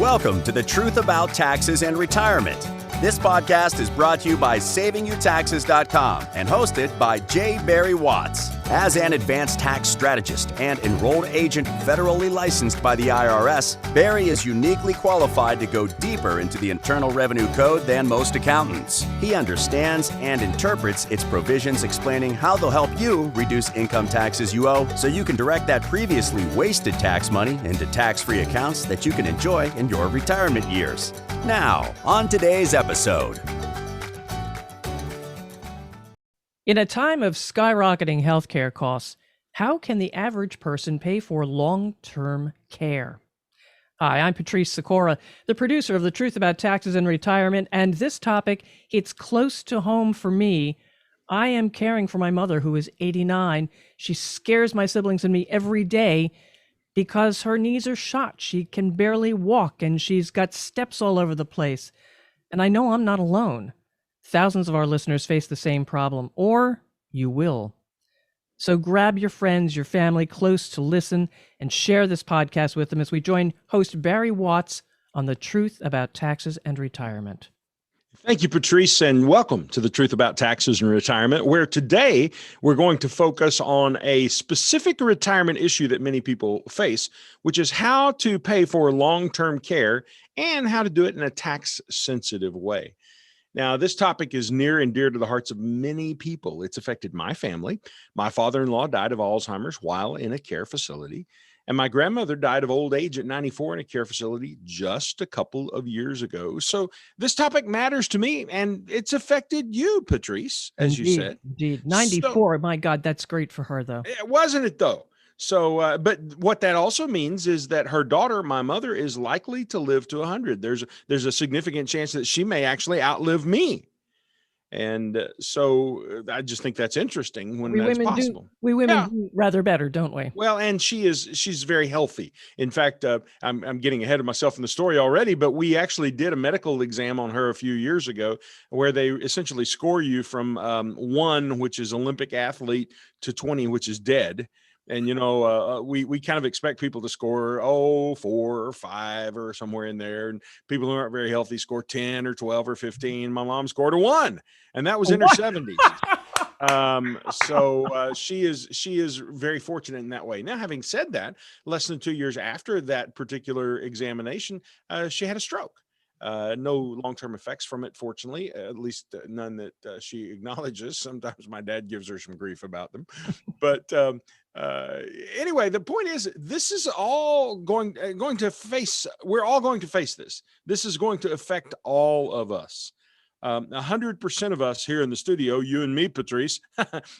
Welcome to The Truth About Taxes and Retirement. This podcast is brought to you by SavingYouTaxes.com and hosted by J. Barry Watts. As an advanced tax strategist and enrolled agent federally licensed by the IRS, Barry is uniquely qualified to go deeper into the Internal Revenue Code than most accountants. He understands and interprets its provisions, explaining how they'll help you reduce income taxes you owe so you can direct that previously wasted tax money into tax-free accounts that you can enjoy in your retirement years. Now, on today's episode. In a time of skyrocketing healthcare costs, how can the average person pay for long-term care? Hi, I'm Patrice Sikora, the producer of The Truth About Taxes and Retirement, and this topic hits close to home for me. I am caring for my mother, who is 89. She scares my siblings and me every day because her knees are shot. She can barely walk, and she's got steps all over the place. And I know I'm not alone. Thousands of our listeners face the same problem, or you will. So grab your friends, your family close to listen, and share this podcast with them as we join host Barry Watts on The Truth About Taxes and Retirement. Thank you, Patrice, and welcome to The Truth About Taxes and Retirement, where today we're going to focus on a specific retirement issue that many people face, which is how to pay for long-term care and how to do it in a tax-sensitive way. Now, this topic is near and dear to the hearts of many people. It's affected my family. My father-in-law died of Alzheimer's while in a care facility, and my grandmother died of old age at 94 in a care facility just a couple of years ago. So this topic matters to me, and it's affected you, Patrice, as you said. Indeed. 94. My God, that's great for her, though. Wasn't it, though? So, but what that also means is that her daughter, my mother, is likely to live to 100. There's a significant chance that she may actually outlive me. And so I just think that's interesting when that's possible. We women do rather better, don't we? Well, and she's very healthy. In fact, I'm getting ahead of myself in the story already, but we actually did a medical exam on her a few years ago where they essentially score you from 1, which is Olympic athlete, to 20, which is dead. And, we kind of expect people to score, 4 or 5 or somewhere in there. And people who aren't very healthy score 10 or 12 or 15. My mom scored a 1, and that was in her 70s. So she is very fortunate in that way. Now, having said that, less than 2 years after that particular examination, she had a stroke. No long-term effects from it, fortunately, at least none that she acknowledges. Sometimes my dad gives her some grief about them. But anyway, the point is, this is all going to face, we're all going to face this. This is going to affect all of us. 100% of us here in the studio, you and me, Patrice,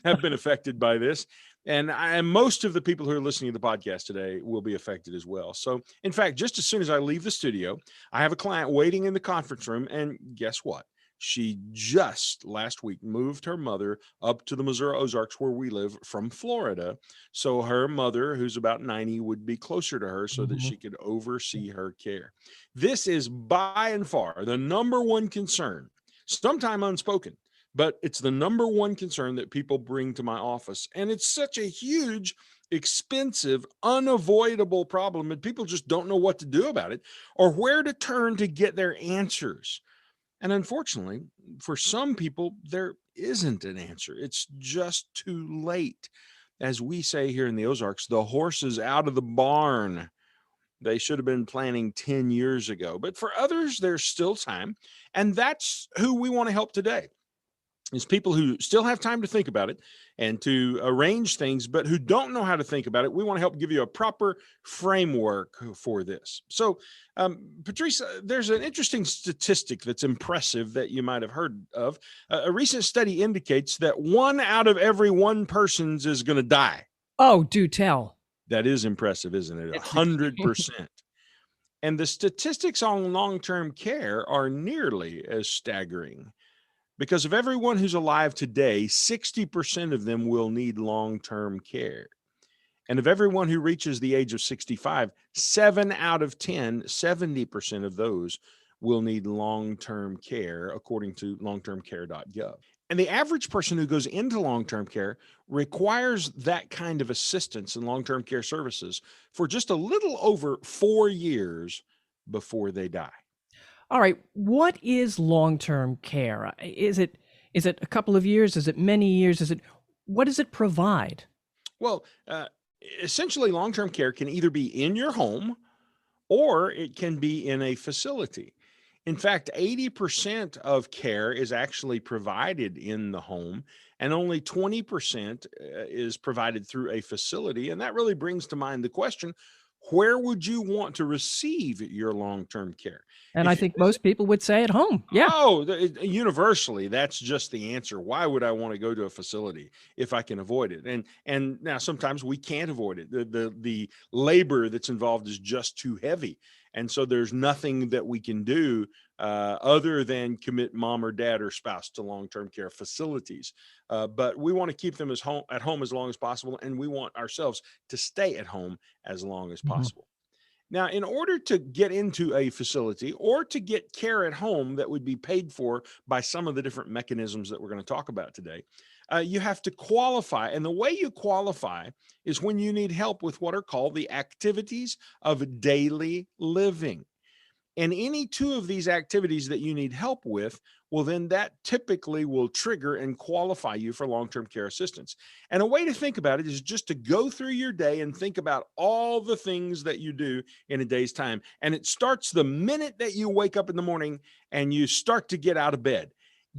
have been affected by this. And most of the people who are listening to the podcast today will be affected as well. So, in fact, just as soon as I leave the studio, I have a client waiting in the conference room. And guess what? She just last week moved her mother up to the Missouri Ozarks where we live from Florida. So her mother, who's about 90, would be closer to her so that she could oversee her care. This is by and far the number one concern, sometimes unspoken, but it's the number one concern that people bring to my office. And it's such a huge, expensive, unavoidable problem, and people just don't know what to do about it or where to turn to get their answers. And unfortunately, for some people, there isn't an answer. It's just too late. As we say here in the Ozarks, the horse is out of the barn. They should have been planning 10 years ago. But for others, there's still time. And that's who we want to help today. Is people who still have time to think about it and to arrange things, but who don't know how to think about it. We want to help give you a proper framework for this. So, Patrice, there's an interesting statistic that's impressive that you might have heard of. A recent study indicates that 1 out of every 1 person is going to die. Oh, do tell. That is impressive, isn't it? 100%. And the statistics on long-term care are nearly as staggering. Because of everyone who's alive today, 60% of them will need long-term care. And of everyone who reaches the age of 65, 7 out of 10, 70% of those will need long-term care, according to longtermcare.gov. And the average person who goes into long-term care requires that kind of assistance in long-term care services for just a little over 4 years before they die. All right. What is long-term care? Is it a couple of years? Is it many years? What does it provide? Well, essentially, long-term care can either be in your home or it can be in a facility. In fact, 80% of care is actually provided in the home, and only 20% is provided through a facility. And that really brings to mind the question, where would you want to receive your long-term care? And I If you think most people would say at home. Yeah. Oh, universally, that's just the answer. Why would I want to go to a facility if I can avoid it? And now sometimes we can't avoid it. The labor that's involved is just too heavy, and so there's nothing that we can do other than commit mom or dad or spouse to long-term care facilities. But we want to keep them at home as long as possible, and we want ourselves to stay at home as long as Mhm. possible. Now, in order to get into a facility or to get care at home that would be paid for by some of the different mechanisms that we're going to talk about today, you have to qualify. And the way you qualify is when you need help with what are called the activities of daily living. And any two of these activities that you need help with, well, then that typically will trigger and qualify you for long-term care assistance. And a way to think about it is just to go through your day and think about all the things that you do in a day's time. And it starts the minute that you wake up in the morning and you start to get out of bed.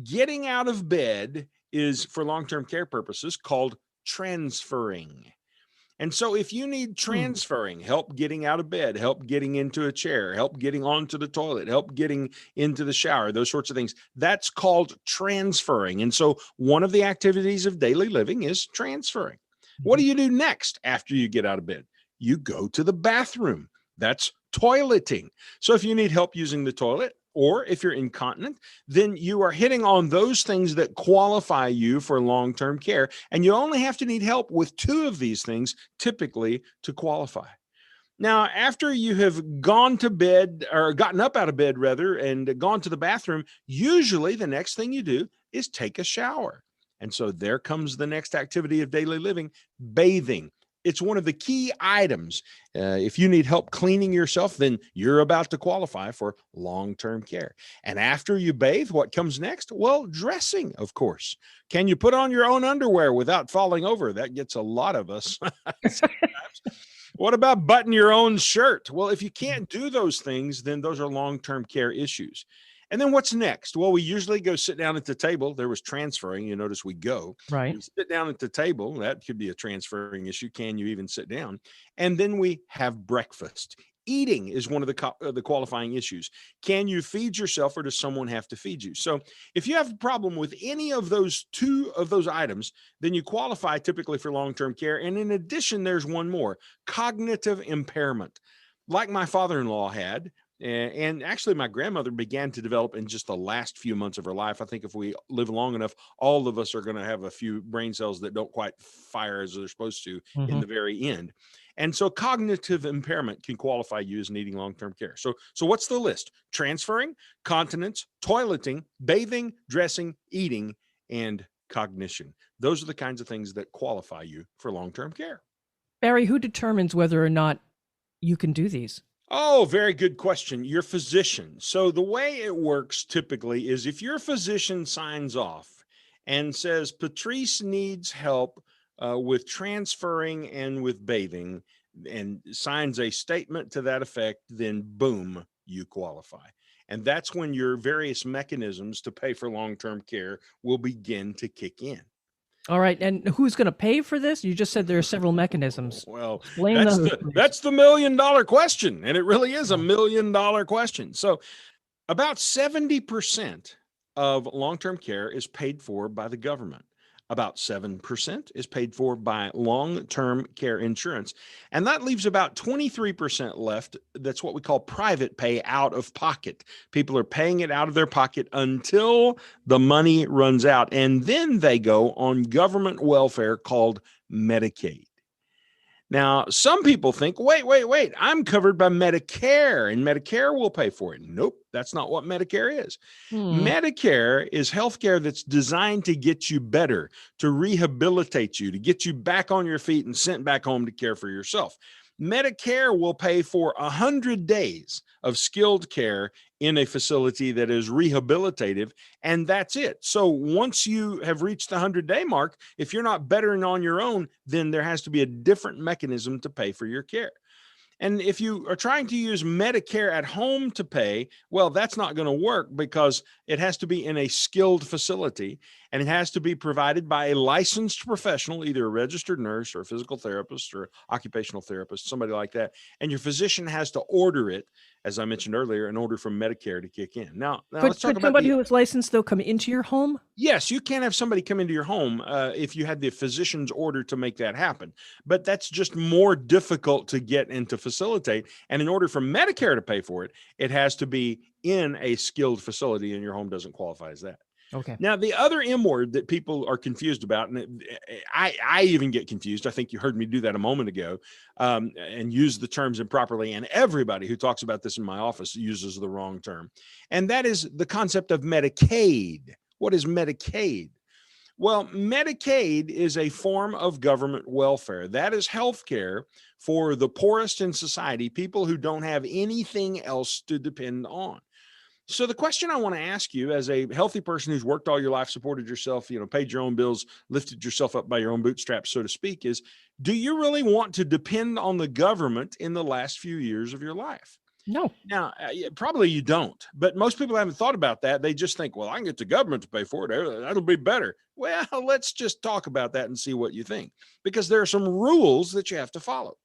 Getting out of bed is, for long-term care purposes, called transferring. And so if you need Hmm. transferring, help getting out of bed, help getting into a chair, help getting onto the toilet, help getting into the shower, those sorts of things, that's called transferring. And so one of the activities of daily living is transferring. What do Mhm. you do next after you get out of bed? You go to the bathroom. That's toileting. So if you need help using the toilet, or if you're incontinent, then you are hitting on those things that qualify you for long-term care. And you only have to need help with two of these things typically to qualify. Now, after you have gone to bed or gotten up out of bed rather, and gone to the bathroom, usually the next thing you do is take a shower. And so there comes the next activity of daily living, bathing. It's one of the key items. If you need help cleaning yourself, then you're about to qualify for long-term care. And after you bathe, what comes next? Well, dressing, of course. Can you put on your own underwear without falling over? That gets a lot of us sometimes. What about button your own shirt? Well, if you can't do those things, then those are long-term care issues. And then what's next? Well, we usually go sit down at the table. There was transferring. You notice we go. Right. We sit down at the table. That could be a transferring issue. Can you even sit down? And then we have breakfast. Eating is one of the qualifying issues. Can you feed yourself, or does someone have to feed you? So if you have a problem with any of those two of those items, then you qualify typically for long-term care. And in addition, there's one more, cognitive impairment. Like my father-in-law had, and actually my grandmother began to develop in just the last few months of her life. I think if we live long enough, all of us are going to have a few brain cells that don't quite fire as they're supposed to in Mhm. the very end. And so cognitive impairment can qualify you as needing long-term care. So what's the list? Transferring, continence, toileting, bathing, dressing, eating, and cognition. Those are the kinds of things that qualify you for long-term care. Barry, who determines whether or not you can do these? Oh, very good question. Your physician. So the way it works typically is if your physician signs off and says Patrice needs help with transferring and with bathing, and signs a statement to that effect, then boom, you qualify. And that's when your various mechanisms to pay for long-term care will begin to kick in. All right. And who's going to pay for this? You just said there are several mechanisms. Well, Explain that's those, the please. that's the $1 million question, and it really is a Oh. $1 million question. So about 70% of long-term care is paid for by the government. About 7% is paid for by long-term care insurance. And that leaves about 23% left. That's what we call private pay, out of pocket. People are paying it out of their pocket until the money runs out. And then they go on government welfare called Medicaid. Now, some people think, wait, I'm covered by Medicare and Medicare will pay for it. Nope, that's not what Medicare is. Hmm. Medicare is healthcare that's designed to get you better, to rehabilitate you, to get you back on your feet and sent back home to care for yourself. Medicare will pay for 100 days of skilled care in a facility that is rehabilitative, and that's it. So once you have reached the 100-day mark, if you're not bettering on your own, then there has to be a different mechanism to pay for your care. And if you are trying to use Medicare at home to pay, well, that's not going to work because it has to be in a skilled facility and it has to be provided by a licensed professional, either a registered nurse or a physical therapist or occupational therapist, somebody like that. And your physician has to order it, as I mentioned earlier, in order for Medicare to kick in. Now let's talk Could about somebody who is licensed, though, come into your home? Yes, you can have somebody come into your home if you had the physician's order to make that happen. But that's just more difficult to get and to facilitate. And in order for Medicare to pay for it, it has to be in a skilled facility, and your home doesn't qualify as that. Okay. Now, the other M word that people are confused about, and I even get confused. I think you heard me do that a moment ago, and use the terms improperly. And everybody who talks about this in my office uses the wrong term. And that is the concept of Medicaid. What is Medicaid? Well, Medicaid is a form of government welfare. That is health care for the poorest in society, people who don't have anything else to depend on. So the question I want to ask you, as a healthy person who's worked all your life, supported yourself, paid your own bills, lifted yourself up by your own bootstraps, so to speak, is, do you really want to depend on the government in the last few years of your life? No. Now, probably you don't, but most people haven't thought about that. They just think, well, I can get the government to pay for it. That'll be better. Well, let's just talk about that and see what you think, because there are some rules that you have to follow.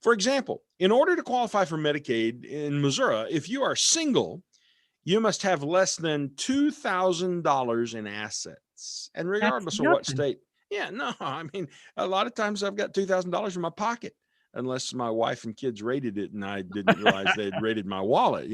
For example, in order to qualify for Medicaid in Missouri, if you are single, you must have less than $2,000 in assets. And regardless of what state, I mean, a lot of times I've got $2,000 in my pocket, unless my wife and kids raided it and I didn't realize they'd raided my wallet,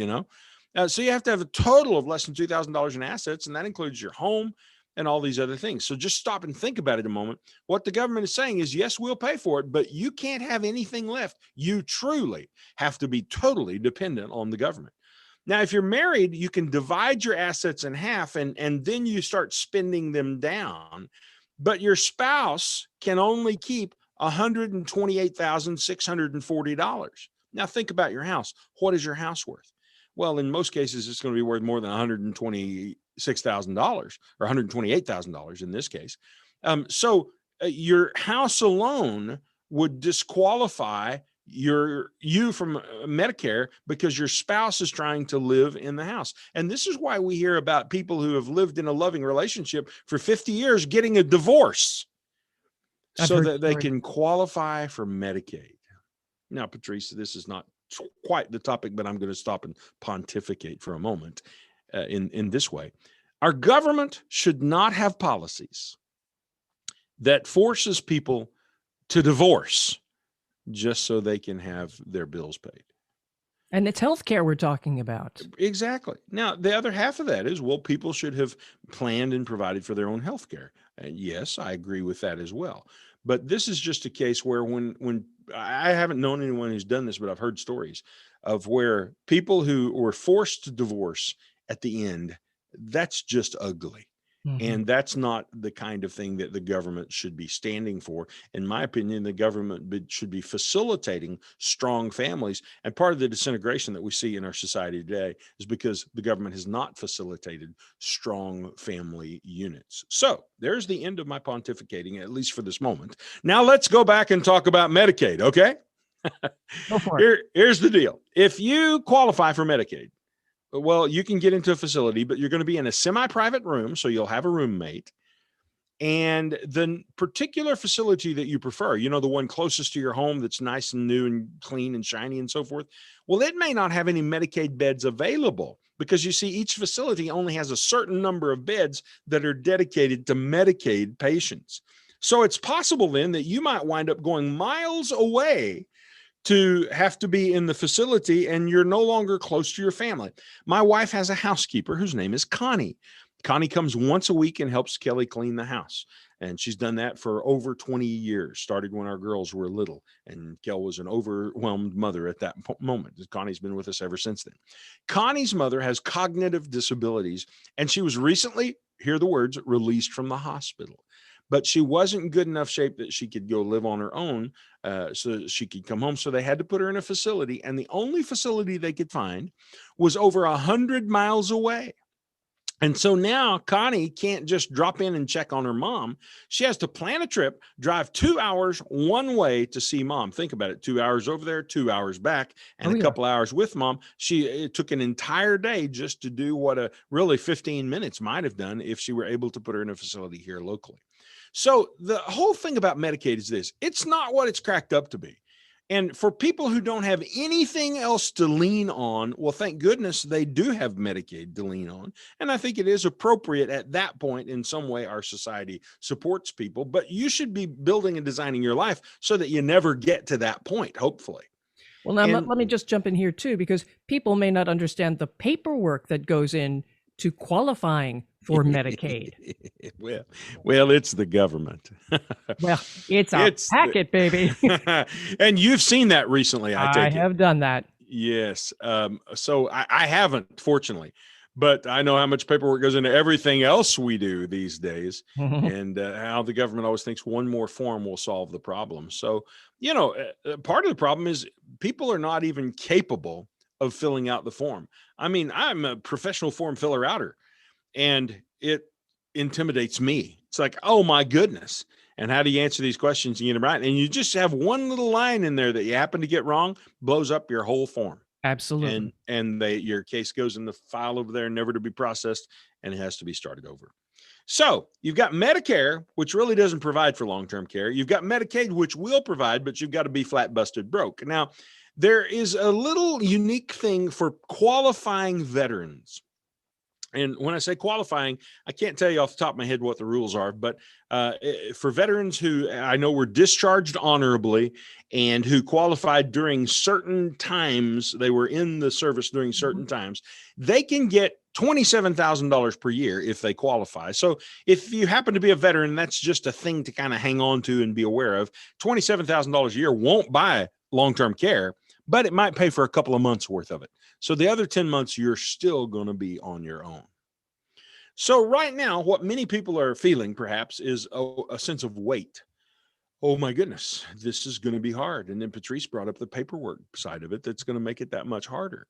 So you have to have a total of less than $2,000 in assets, and that includes your home and all these other things. So just stop and think about it a moment. What the government is saying is, yes, we'll pay for it, but you can't have anything left. You truly have to be totally dependent on the government. Now, if you're married, you can divide your assets in half and then you start spending them down, but your spouse can only keep $128,640. Now think about your house. What is your house worth? Well, in most cases, it's going to be worth more than $126,000 or $128,000 in this case. So your house alone would disqualify you from Medicare because your spouse is trying to live in the house. And this is why we hear about people who have lived in a loving relationship for 50 years getting a divorce so that they can qualify for Medicaid. Now, Patrice, this is not quite the topic, but I'm going to stop and pontificate for a moment in this way. Our government should not have policies that forces people to divorce just so they can have their bills paid. And it's healthcare we're talking about. Exactly. Now, the other half of that is, well, people should have planned and provided for their own healthcare. And yes, I agree with that as well. But this is just a case where when I haven't known anyone who's done this, but I've heard stories of where people who were forced to divorce at the end, that's just ugly. Mm-hmm. And that's not the kind of thing that the government should be standing for. In my opinion, the government should be facilitating strong families. And part of the disintegration that we see in our society today is because the government has not facilitated strong family units. So there's the end of my pontificating, at least for this moment. Now let's go back and talk about Medicaid, okay? Go for it. Here's the deal. If you qualify for Medicaid, well, you can get into a facility, but you're going to be in a semi-private room, so you'll have a roommate. And the particular facility that you prefer, the one closest to your home that's nice and new and clean and shiny and so forth, well, it may not have any Medicaid beds available because, you see, each facility only has a certain number of beds that are dedicated to Medicaid patients. So it's possible then that you might wind up going miles away to have to be in the facility, and you're no longer close to your family. My wife has a housekeeper whose name is Connie. Connie comes once a week and helps Kelly clean the house. And she's done that for over 20 years, started when our girls were little. And Kel was an overwhelmed mother at that moment. Connie's been with us ever since then. Connie's mother has cognitive disabilities, and she was recently, hear the words, released from the hospital. but she wasn't in good enough shape that she could go live on her own, so that she could come home. So they had to put her in a facility, and the only facility they could find was over 100 miles away. And so now Connie can't just drop in and check on her mom. She has to plan a trip, drive 2 hours one way to see mom. Think about it, 2 hours over there, 2 hours back, and a couple hours with mom. It took an entire day just to do what a really 15 minutes might have done if she were able to put her in a facility here locally. So the whole thing about Medicaid is this: it's not what it's cracked up to be. And for people who don't have anything else to lean on, well, thank goodness they do have Medicaid to lean on. And I think it is appropriate at that point. In some way, our society supports people, but you should be building and designing your life so that you never get to that point, hopefully. Well, now let me just jump in here too, because people may not understand the paperwork that goes in to qualifying for Medicaid. well, it's the government. Well, it's a packet, baby. And you've seen that recently, I have done that. Yes. So I haven't, fortunately, but I know how much paperwork goes into everything else we do these days, and how the government always thinks one more form will solve the problem. So, part of the problem is people are not even capable of filling out the form. I mean, I'm a professional form filler outer, and it intimidates me. It's like, oh my goodness. And how do you answer these questions and get them right? And you just have one little line in there that you happen to get wrong, blows up your whole form. Absolutely. And your case goes in the file over there, never to be processed, and it has to be started over. So you've got Medicare, which really doesn't provide for long-term care. You've got Medicaid, which will provide, but you've got to be flat busted broke. Now, there is a little unique thing for qualifying veterans. And when I say qualifying, I can't tell you off the top of my head what the rules are, but for veterans who I know were discharged honorably and who qualified during certain times, they were in the service during certain times, they can get $27,000 per year if they qualify. So if you happen to be a veteran, that's just a thing to kind of hang on to and be aware of. $27,000 a year won't buy long-term care, but it might pay for a couple of months worth of it. So the other 10 months, you're still going to be on your own. So right now, what many people are feeling perhaps is a sense of weight. Oh my goodness, this is going to be hard. And then Patrice brought up the paperwork side of it that's going to make it that much harder.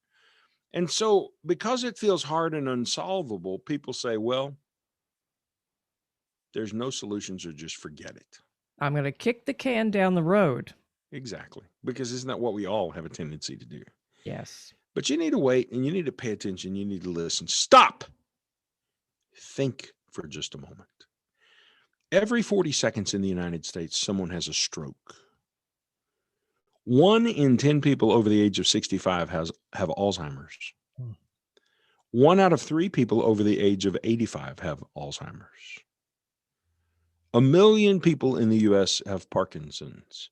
And so because it feels hard and unsolvable, people say, well, there's no solutions, or just forget it. I'm going to kick the can down the road. Exactly. Because isn't that what we all have a tendency to do? Yes. But you need to wait, and you need to pay attention. You need to listen. Stop. Think for just a moment. Every 40 seconds in the United States, someone has a stroke. 1 in 10 people over the age of 65 have Alzheimer's. 1 out of 3 people over the age of 85 have Alzheimer's. 1 million people in the U.S. have Parkinson's.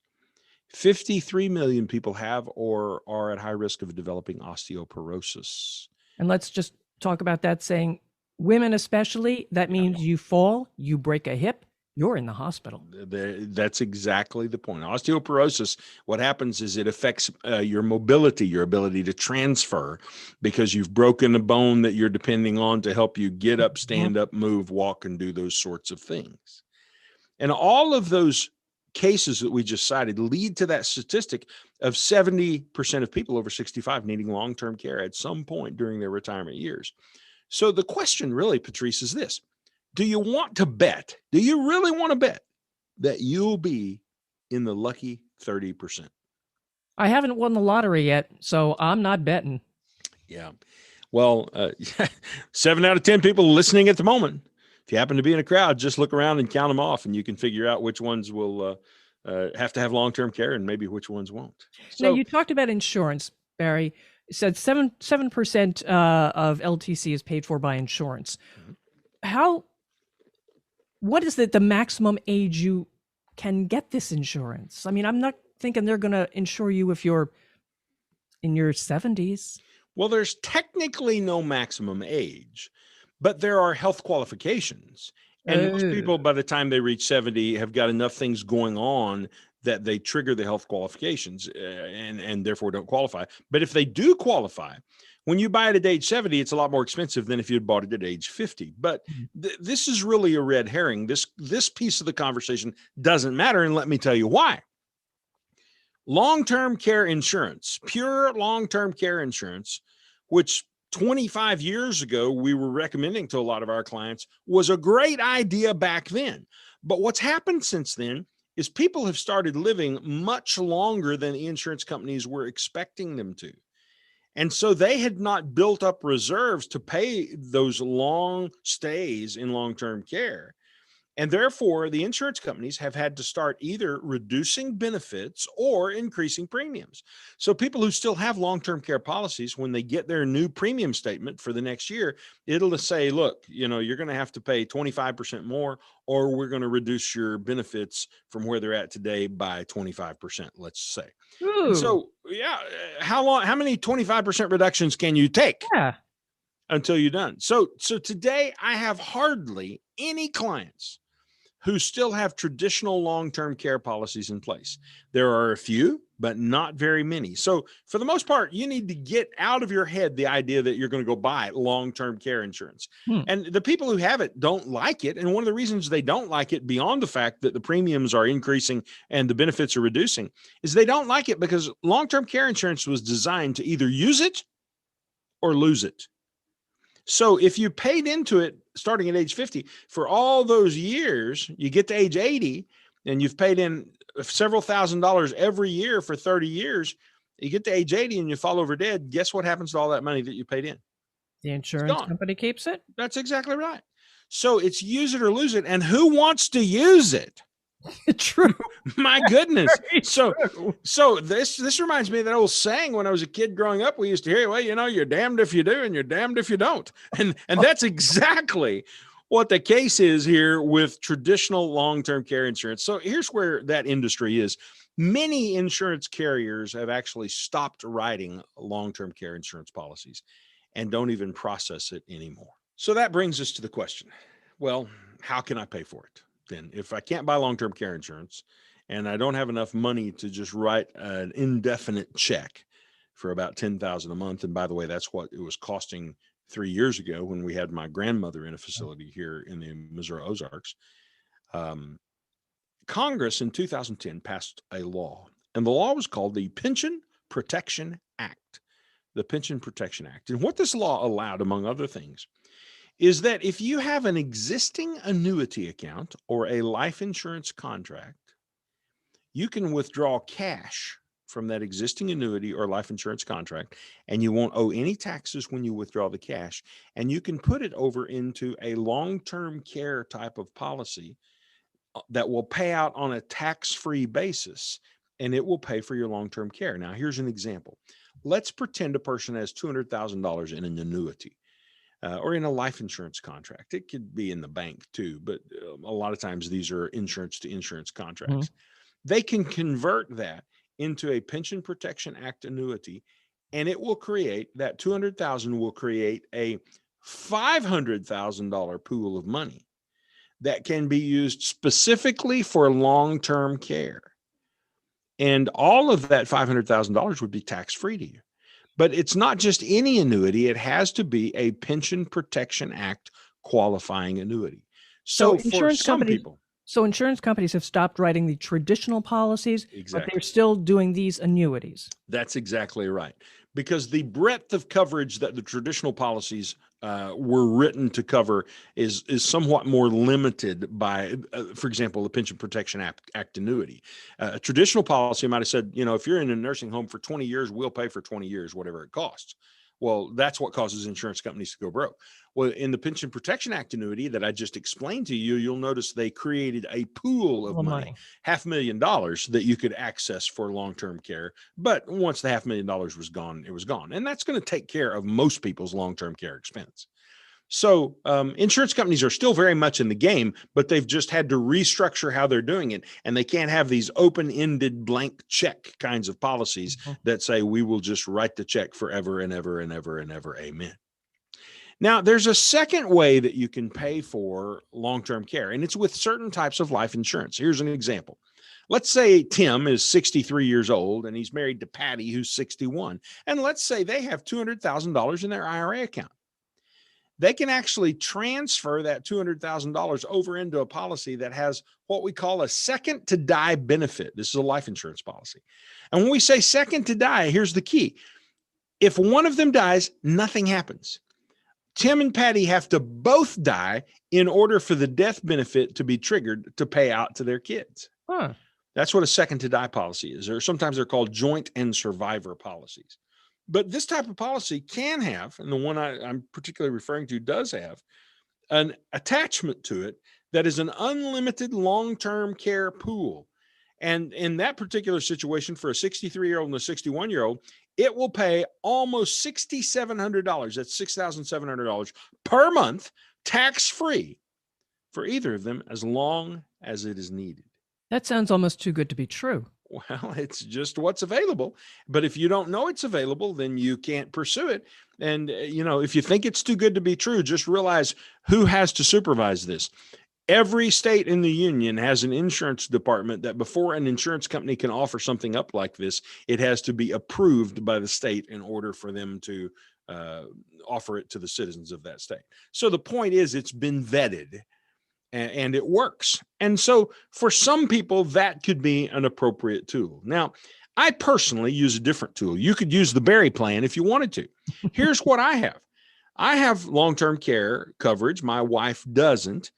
53 million people have or are at high risk of developing osteoporosis. And let's just talk about that, saying women especially, that means you fall, you break a hip, you're in the hospital. That's exactly the point. Osteoporosis, what happens is it affects your mobility, your ability to transfer, because you've broken a bone that you're depending on to help you get up, stand up, move, walk, and do those sorts of things. And all of those cases that we just cited lead to that statistic of 70% of people over 65 needing long-term care at some point during their retirement years. So the question really, Patrice, is this: do you want to bet? Do you really want to bet that you'll be in the lucky 30%? I haven't won the lottery yet, so I'm not betting. Yeah. Well, 7 out of 10 people listening at the moment. If you happen to be in a crowd, just look around and count them off, and you can figure out which ones will have to have long-term care and maybe which ones won't. So, now, you talked about insurance, Barry. You said 7% of LTC is paid for by insurance. What is the maximum age you can get this insurance? I mean, I'm not thinking they're going to insure you if you're in your 70s. Well, there's technically no maximum age, but there are health qualifications. And most people, by the time they reach 70, have got enough things going on that they trigger the health qualifications and therefore don't qualify. But if they do qualify, When you buy it at age 70, it's a lot more expensive than if you had bought it at age 50. But this is really a red herring. This piece of the conversation doesn't matter, and let me tell you why. Long-term care insurance, pure long-term care insurance, which 25 years ago we were recommending to a lot of our clients, was a great idea back then. But what's happened since then is people have started living much longer than the insurance companies were expecting them to. And so they had not built up reserves to pay those long stays in long-term care. And therefore, the insurance companies have had to start either reducing benefits or increasing premiums. So people who still have long-term care policies, when they get their new premium statement for the next year, it'll say, look, you're going to have to pay 25% more, or we're going to reduce your benefits from where they're at today by 25%, let's say. Ooh. And so, how many 25% reductions can you take? Yeah. Until you're done. So today I have hardly any clients who still have traditional long-term care policies in place. There are a few, but not very many. So for the most part, you need to get out of your head the idea that you're going to go buy long-term care insurance. And the people who have it don't like it. And one of the reasons they don't like it, beyond the fact that the premiums are increasing and the benefits are reducing, is they don't like it because long-term care insurance was designed to either use it or lose it. So if you paid into it starting at age 50 for all those years, you get to age 80 and you've paid in several $1,000s every year for 30 years, you get to age 80 and you fall over dead. Guess what happens to all that money that you paid in? The insurance company keeps it? That's exactly right. So it's use it or lose it. And who wants to use it? True. My goodness. So this reminds me of that old saying when I was a kid growing up. We used to hear, well, you're damned if you do and you're damned if you don't. And that's exactly what the case is here with traditional long-term care insurance. So here's where that industry is. Many insurance carriers have actually stopped writing long-term care insurance policies and don't even process it anymore. So that brings us to the question, well, how can I pay for it? Then if I can't buy long-term care insurance and I don't have enough money to just write an indefinite check for about $10,000 a month. And by the way, that's what it was costing 3 years ago when we had my grandmother in a facility here in the Missouri Ozarks. Congress in 2010 passed a law, and the law was called the Pension Protection Act. The Pension Protection Act. And what this law allowed, among other things, is that if you have an existing annuity account or a life insurance contract, you can withdraw cash from that existing annuity or life insurance contract, and you won't owe any taxes when you withdraw the cash. And you can put it over into a long-term care type of policy that will pay out on a tax-free basis, and it will pay for your long-term care. Now, here's an example. Let's pretend a person has $200,000 in an annuity. Or in a life insurance contract. It could be in the bank too, but a lot of times these are insurance to insurance contracts. They can convert that into a Pension Protection Act annuity, and it will create, that $200,000 will create a $500,000 pool of money that can be used specifically for long-term care. And all of that $500,000 would be tax-free to you. But it's not just any annuity. It has to be a Pension Protection Act qualifying annuity. So insurance companies have stopped writing the traditional policies, but they're still doing these annuities. That's exactly right. Because the breadth of coverage that the traditional policies were written to cover is somewhat more limited by, for example, the Pension Protection Act annuity. A traditional policy might have said, if you're in a nursing home for 20 years, we'll pay for 20 years, whatever it costs. Well, that's what causes insurance companies to go broke. Well, in the Pension Protection Act annuity that I just explained to you, you'll notice they created a pool of money, $500,000 that you could access for long-term care. But once the $500,000 was gone, it was gone. And that's going to take care of most people's long-term care expense. So insurance companies are still very much in the game, but they've just had to restructure how they're doing it. And they can't have these open-ended blank check kinds of policies that say, we will just write the check forever and ever and ever and ever. Amen. Now, there's a second way that you can pay for long-term care, and it's with certain types of life insurance. Here's an example. Let's say Tim is 63 years old and he's married to Patty, who's 61. And let's say they have $200,000 in their IRA account. They can actually transfer that $200,000 over into a policy that has what we call a second to die benefit. This is a life insurance policy. And when we say second to die, here's the key. If one of them dies, nothing happens. Tim and Patty have to both die in order for the death benefit to be triggered to pay out to their kids. Huh. That's what a second to die policy is, or sometimes they're called joint and survivor policies. But this type of policy can have, and the one I'm particularly referring to does have, an attachment to it that is an unlimited long-term care pool. And in that particular situation, for a 63-year-old and a 61-year-old, it will pay almost $6,700. That's $6,700 per month, tax-free for either of them, as long as it is needed. That sounds almost too good to be true. Well, it's just what's available. But if you don't know it's available, then you can't pursue it. And, if you think it's too good to be true, just realize who has to supervise this. Every state in the union has an insurance department that before an insurance company can offer something up like this, it has to be approved by the state in order for them to offer it to the citizens of that state. So the point is, it's been vetted and it works. And so for some people, that could be an appropriate tool. Now, I personally use a different tool. You could use the Berry plan if you wanted to. Here's what I have. I have long-term care coverage. My wife doesn't.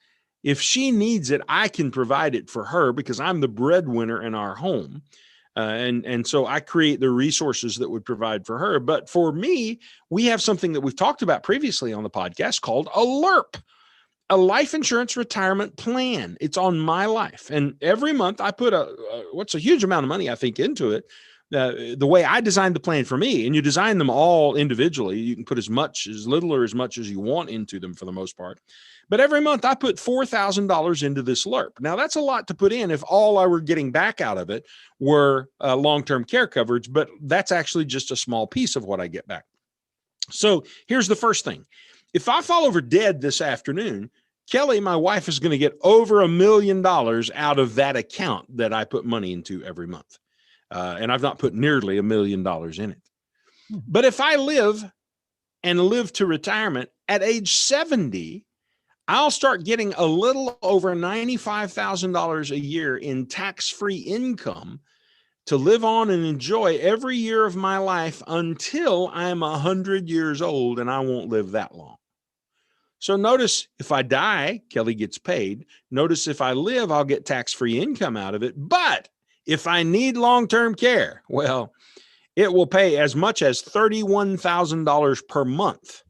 If she needs it, I can provide it for her because I'm the breadwinner in our home. And so I create the resources that would provide for her. But for me, we have something that we've talked about previously on the podcast called a LIRP, a life insurance retirement plan. It's on my life. And every month I put what's a huge amount of money, I think, into it. The way I designed the plan for me, and you design them all individually, you can put as little or as much as you want into them for the most part. But every month I put $4,000 into this LIRP. Now that's a lot to put in if all I were getting back out of it were long-term care coverage, but that's actually just a small piece of what I get back. So here's the first thing. If I fall over dead this afternoon, Kelly, my wife, is going to get over $1 million out of that account that I put money into every month. And I've not put nearly $1 million in it. But if I live to retirement at age 70, I'll start getting a little over $95,000 a year in tax-free income to live on and enjoy every year of my life until I'm 100 years old, and I won't live that long. So notice if I die, Kelly gets paid. Notice if I live, I'll get tax-free income out of it. But if I need long-term care, well, it will pay as much as $31,000 per month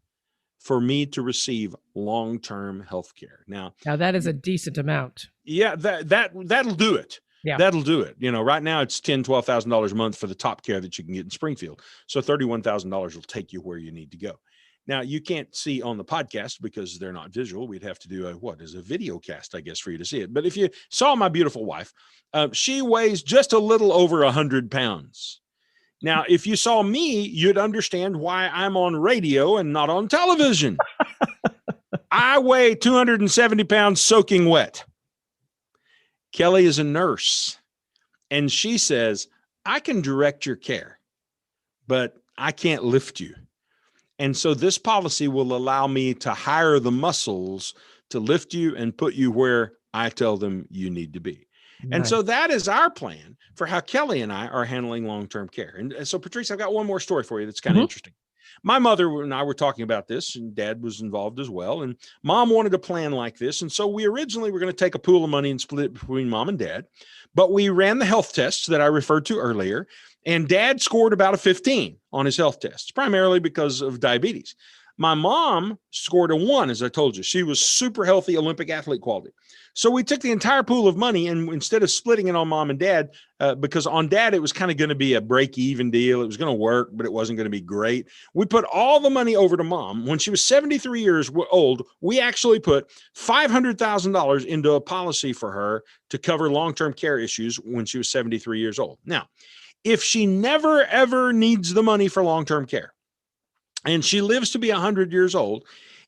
for me to receive long-term health care. Now that is a decent amount. Yeah, that'll do it. Yeah. That'll do it. Right now it's $10,000, $12,000 a month for the top care that you can get in Springfield. So $31,000 will take you where you need to go. Now, you can't see on the podcast because they're not visual. We'd have to do a video cast, I guess, for you to see it. But if you saw my beautiful wife, she weighs just a little over 100 pounds. Now, if you saw me, you'd understand why I'm on radio and not on television. I weigh 270 pounds soaking wet. Kelly is a nurse, and she says, I can direct your care, but I can't lift you. And so this policy will allow me to hire the muscles to lift you and put you where I tell them you need to be. Nice. And so that is our plan for how Kelly and I are handling long-term care. And so, Patrice, I've got one more story for you that's kind of interesting. My mother and I were talking about this, and Dad was involved as well. And Mom wanted a plan like this. And so we originally were going to take a pool of money and split it between Mom and Dad. But we ran the health tests that I referred to earlier. And Dad scored about a 15 on his health tests, primarily because of diabetes. My mom scored a 1, as I told you. She was super healthy, Olympic athlete quality. So we took the entire pool of money, and instead of splitting it on Mom and Dad, because on Dad, it was kind of going to be a break-even deal. It was going to work, but it wasn't going to be great. We put all the money over to Mom. When she was 73 years old, we actually put $500,000 into a policy for her to cover long-term care issues when she was 73 years old. Now, if she never, ever needs the money for long-term care and she lives to be 100 years old,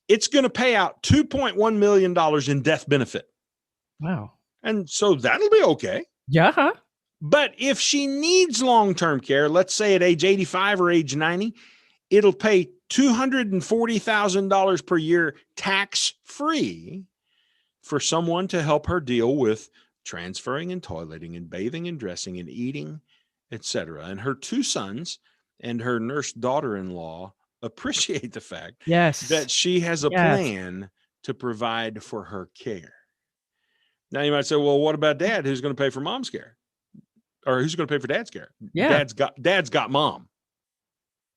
it's going to pay out $2.1 million in death benefit. Wow. And so that'll be okay. Yeah. But if she needs long-term care, let's say at age 85 or age 90, it'll pay $240,000 per year tax-free for someone to help her deal with transferring and toileting and bathing and dressing and eating, etc. And her two sons and her nurse daughter-in-law appreciate the fact Yes. that she has a Yes. plan to provide for her care. Now you might say, well, what about dad? Who's going to pay for mom's care? Or who's going to pay for dad's care? Yeah. Dad's got mom,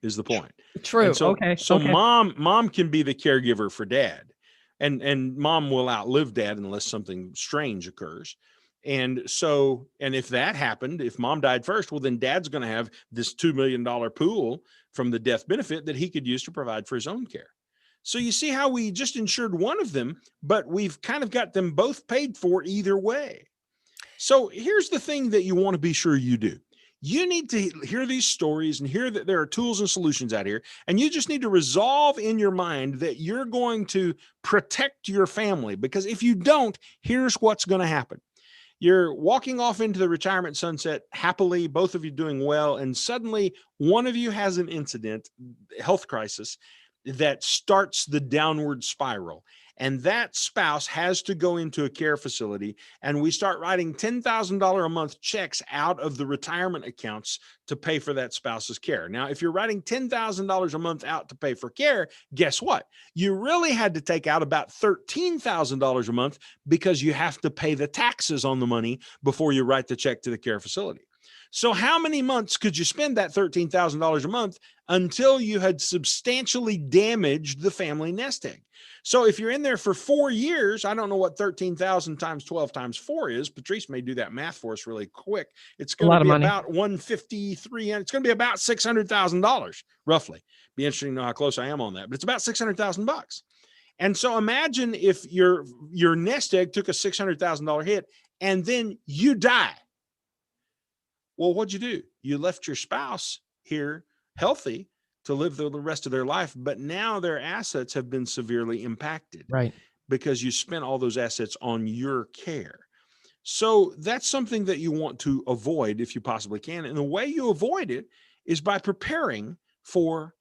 is the point. True. And so, Okay. so Okay. mom can be the caregiver for dad, and mom will outlive dad unless something strange occurs. And so, and if that happened, if mom died first, well, then dad's going to have this $2 million pool from the death benefit that he could use to provide for his own care. So you see how we just insured one of them, but we've kind of got them both paid for either way. So here's the thing that you want to be sure you do. You need to hear these stories and hear that there are tools and solutions out here. And you just need to resolve in your mind that you're going to protect your family, because if you don't, here's what's going to happen. You're walking off into the retirement sunset happily, both of you doing well. And suddenly one of you has an incident, health crisis, that starts the downward spiral. And that spouse has to go into a care facility, and we start writing $10,000 a month checks out of the retirement accounts to pay for that spouse's care. Now, if you're writing $10,000 a month out to pay for care, guess what? You really had to take out about $13,000 a month, because you have to pay the taxes on the money before you write the check to the care facility. So how many months could you spend that $13,000 a month until you had substantially damaged the family nest egg? So if you're in there for 4 years, I don't know what 13,000 times 12 times 4 is. Patrice may do that math for us really quick. It's going to be about 153, and it's going to be about $600,000 roughly. Be interesting to know how close I am on that, but it's about $600,000. And so imagine if your nest egg took a $600,000 hit and then you die. Well, what'd you do? You left your spouse here healthy to live the rest of their life, but now their assets have been severely impacted, Right? Because you spent all those assets on your care. So that's something that you want to avoid if you possibly can. And the way you avoid it is by preparing for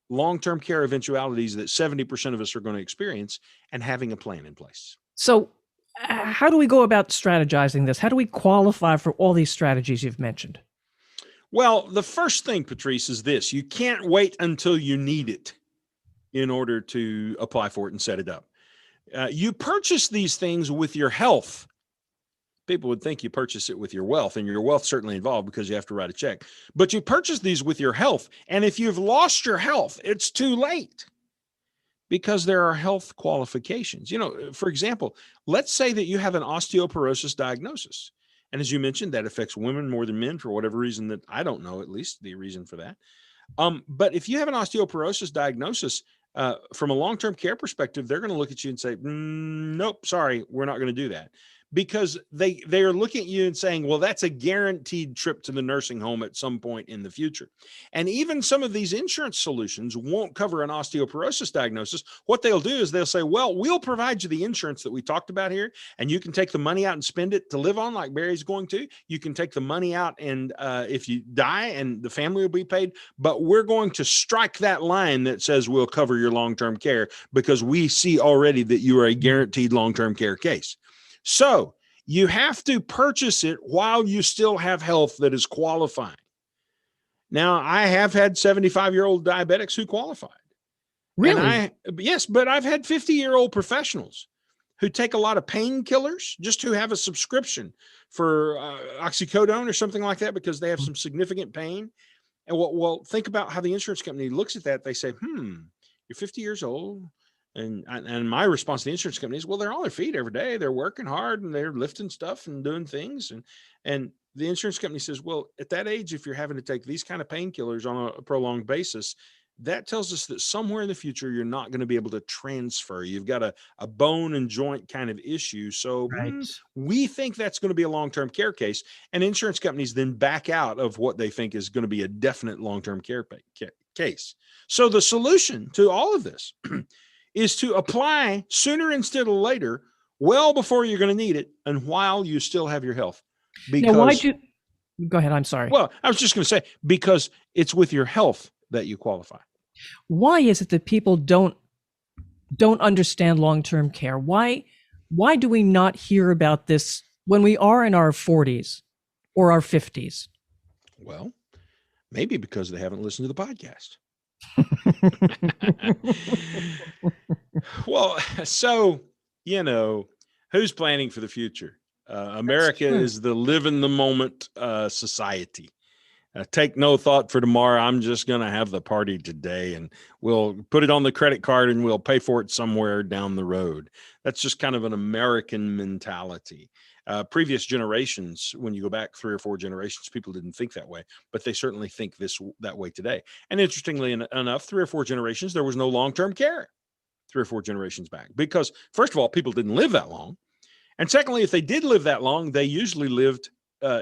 long-term care eventualities that 70% of us are going to experience, and having a plan in place. So how do we go about strategizing this? How do we qualify for all these strategies you've mentioned? Well, the first thing, Patrice, is this: you can't wait until you need it in order to apply for it and set it up. You purchase these things with your health. People would think you purchase it with your wealth, and your wealth certainly involved because you have to write a check. But you purchase these with your health, and if you've lost your health, it's too late, because there are health qualifications. You know, for example, let's say that you have an osteoporosis diagnosis. And as you mentioned, that affects women more than men for whatever reason that I don't know, at least the reason for that. But if you have an osteoporosis diagnosis, from a long-term care perspective, they're going to look at you and say, nope, sorry, we're not going to do that. Because they are looking at you and saying, well, that's a guaranteed trip to the nursing home at some point in the future. And even some of these insurance solutions won't cover an osteoporosis diagnosis. What they'll do is they'll say, well, we'll provide you the insurance that we talked about here, and you can take the money out and spend it to live on, like Barry's going to. You can take the money out, and if you die, and the family will be paid, but we're going to strike that line that says we'll cover your long-term care, because we see already that you are a guaranteed long-term care case. So you have to purchase it while you still have health that is qualifying. Now, I have had 75-year-old diabetics who qualified. Really? Yes, but I've had 50-year-old professionals who take a lot of painkillers, just who have a subscription for oxycodone or something like that, because they have some significant pain. And well, think about how the insurance company looks at that. They say, you're 50 years old. And my response to the insurance company is, well, they're on their feet every day. They're working hard, and they're lifting stuff and doing things. And the insurance company says, well, at that age, if you're having to take these kind of painkillers on a prolonged basis, that tells us that somewhere in the future, you're not going to be able to transfer. You've got a bone and joint kind of issue. So we think that's going to be a long-term care case. And insurance companies then back out of what they think is going to be a definite long-term care case. So the solution to all of this is to apply sooner instead of later, well before you're going to need it, and while you still have your health. Now, why because, do go ahead, I'm sorry. well, I was just going to say, because it's with your health that you qualify. Why is it that people don't understand long-term care? Why do we not hear about this when we are in our 40s or our 50s? Well, maybe because they haven't listened to the podcast. Well, so, who's planning for the future? America true. is the live in the moment society. Take no thought for tomorrow. I'm just going to have the party today, and we'll put it on the credit card and we'll pay for it somewhere down the road. That's just kind of an American mentality. Previous generations, when you go back 3 or 4 generations, people didn't think that way, but they certainly think that way today. And interestingly enough, 3 or 4 generations, there was no long-term care 3 or 4 generations back, because first of all, people didn't live that long. And secondly, if they did live that long, they usually lived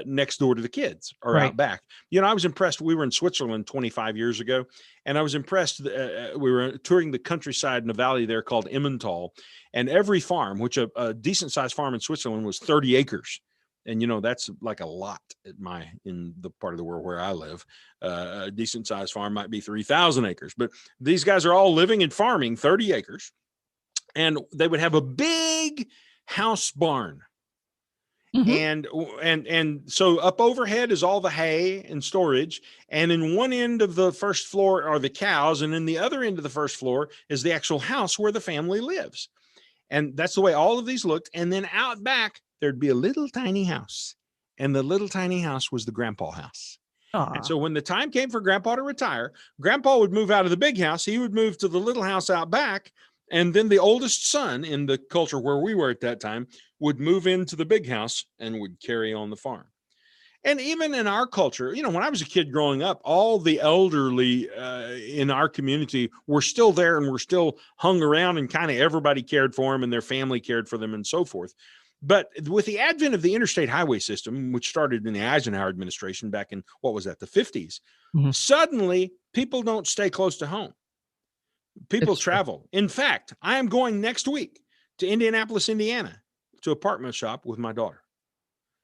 next door to the kids or Right. out back. I was impressed. We were in Switzerland 25 years ago, and I was impressed. We were touring the countryside in a valley there called Emmental, and every farm, which a decent sized farm in Switzerland, was 30 acres. And, that's like a lot in the part of the world where I live. A decent sized farm might be 3,000 acres, but these guys are all living and farming 30 acres. And they would have a big house barn. Mhm. And so up overhead is all the hay and storage. And in one end of the first floor are the cows. And in the other end of the first floor is the actual house where the family lives. And that's the way all of these looked. And then out back, there'd be a little tiny house. And the little tiny house was the grandpa house. And Aw. so when the time came for grandpa to retire, grandpa would move out of the big house. He would move to the little house out back. And then the oldest son, in the culture where we were at that time, would move into the big house and would carry on the farm. And even in our culture, when I was a kid growing up, all the elderly in our community were still there and were still hung around, and kind of everybody cared for them and their family cared for them and so forth. But with the advent of the interstate highway system, which started in the Eisenhower administration back in, what was that, the 50s, Mhm. suddenly people don't stay close to home. People It's true. travel. In fact, I am going next week to Indianapolis, Indiana, to apartment shop with my daughter.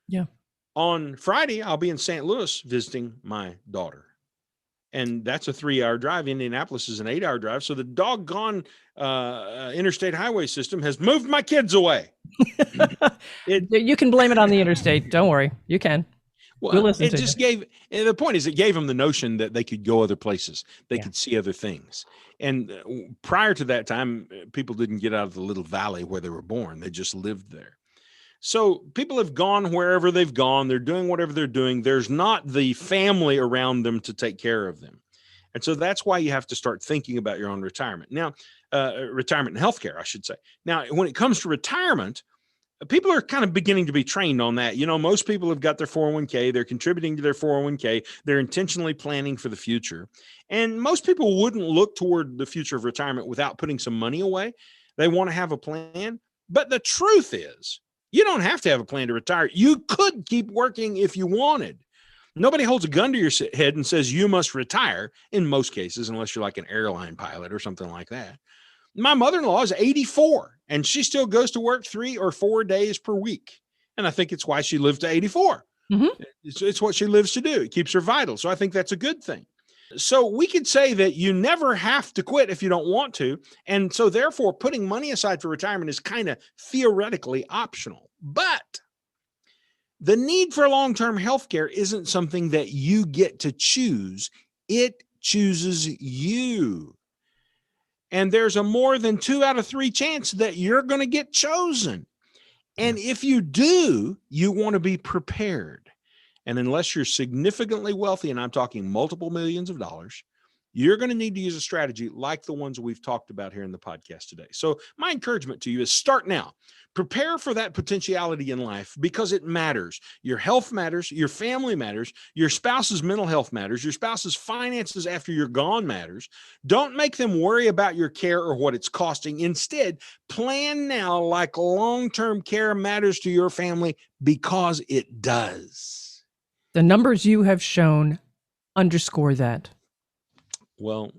Yeah. On Friday, I'll be in St. Louis visiting my daughter. And that's a 3-hour drive. Indianapolis is an 8-hour drive. So the doggone interstate highway system has moved my kids away. You can blame it on the interstate. Don't worry. You can. We'll listen it to just you. the point is, it gave them the notion that they could go other places. They Yeah. could see other things. And prior to that time, people didn't get out of the little valley where they were born. They just lived there. So people have gone wherever they've gone. They're doing whatever they're doing. There's not the family around them to take care of them. And so that's why you have to start thinking about your own retirement. Now, retirement and healthcare, I should say. Now, when it comes to retirement, people are kind of beginning to be trained on that. Most people have got their 401k. They're contributing to their 401k. They're intentionally planning for the future. And most people wouldn't look toward the future of retirement without putting some money away. They want to have a plan. But the truth is, you don't have to have a plan to retire. You could keep working if you wanted. Nobody holds a gun to your head and says you must retire in most cases, unless you're like an airline pilot or something like that. My mother-in-law is 84 and she still goes to work 3 or 4 days per week. And I think it's why she lived to 84. Mhm. It's what she lives to do. It keeps her vital. So I think that's a good thing. So we could say that you never have to quit if you don't want to. And so therefore, putting money aside for retirement is kind of theoretically optional. But the need for long-term health care isn't something that you get to choose. It chooses you. And there's a more than 2 out of 3 chance that you're going to get chosen. And if you do, you want to be prepared. And unless you're significantly wealthy, and I'm talking multiple millions of dollars, you're going to need to use a strategy like the ones we've talked about here in the podcast today. So my encouragement to you is start now. Prepare for that potentiality in life because it matters. Your health matters. Your family matters. Your spouse's mental health matters. Your spouse's finances after you're gone matters. Don't make them worry about your care or what it's costing. Instead, plan now like long-term care matters to your family because it does. The numbers you have shown underscore that. Well,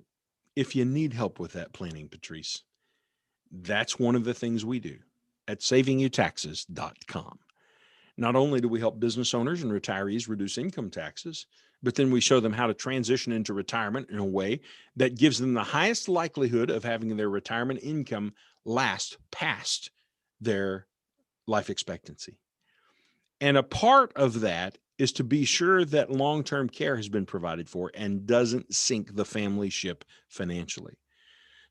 if you need help with that planning, Patrice, that's one of the things we do at savingyoutaxes.com. Not only do we help business owners and retirees reduce income taxes, but then we show them how to transition into retirement in a way that gives them the highest likelihood of having their retirement income last past their life expectancy. And a part of that is to be sure that long-term care has been provided for and doesn't sink the family ship financially.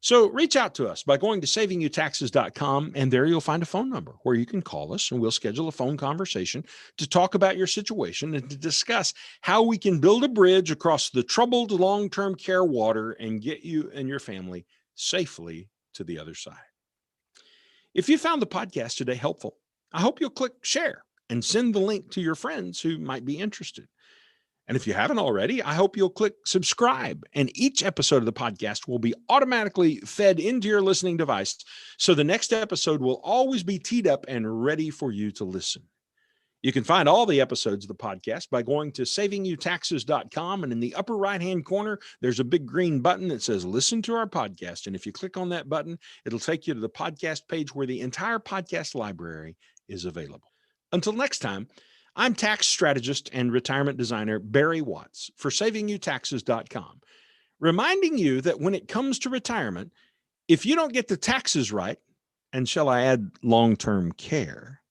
So reach out to us by going to savingyouTaxes.com, and there you'll find a phone number where you can call us and we'll schedule a phone conversation to talk about your situation and to discuss how we can build a bridge across the troubled long-term care water and get you and your family safely to the other side. If you found the podcast today helpful, I hope you'll click share and send the link to your friends who might be interested. And if you haven't already, I hope you'll click subscribe, and each episode of the podcast will be automatically fed into your listening device, so the next episode will always be teed up and ready for you to listen. You can find all the episodes of the podcast by going to savingyouTaxes.com, and in the upper right-hand corner, there's a big green button that says listen to our podcast. And if you click on that button, it'll take you to the podcast page where the entire podcast library is available. Until next time, I'm tax strategist and retirement designer Barry Watts for savingyouTaxes.com, reminding you that when it comes to retirement, if you don't get the taxes right, and shall I add long-term care,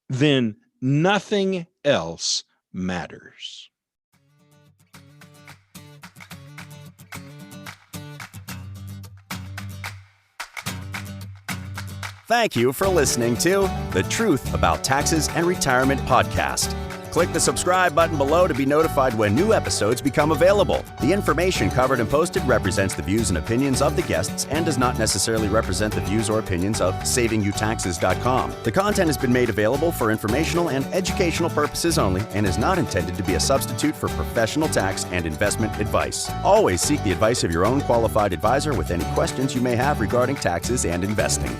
then nothing else matters. Thank you for listening to The Truth About Taxes and Retirement podcast. Click the subscribe button below to be notified when new episodes become available. The information covered and posted represents the views and opinions of the guests and does not necessarily represent the views or opinions of SavingYouTaxes.com. The content has been made available for informational and educational purposes only and is not intended to be a substitute for professional tax and investment advice. Always seek the advice of your own qualified advisor with any questions you may have regarding taxes and investing.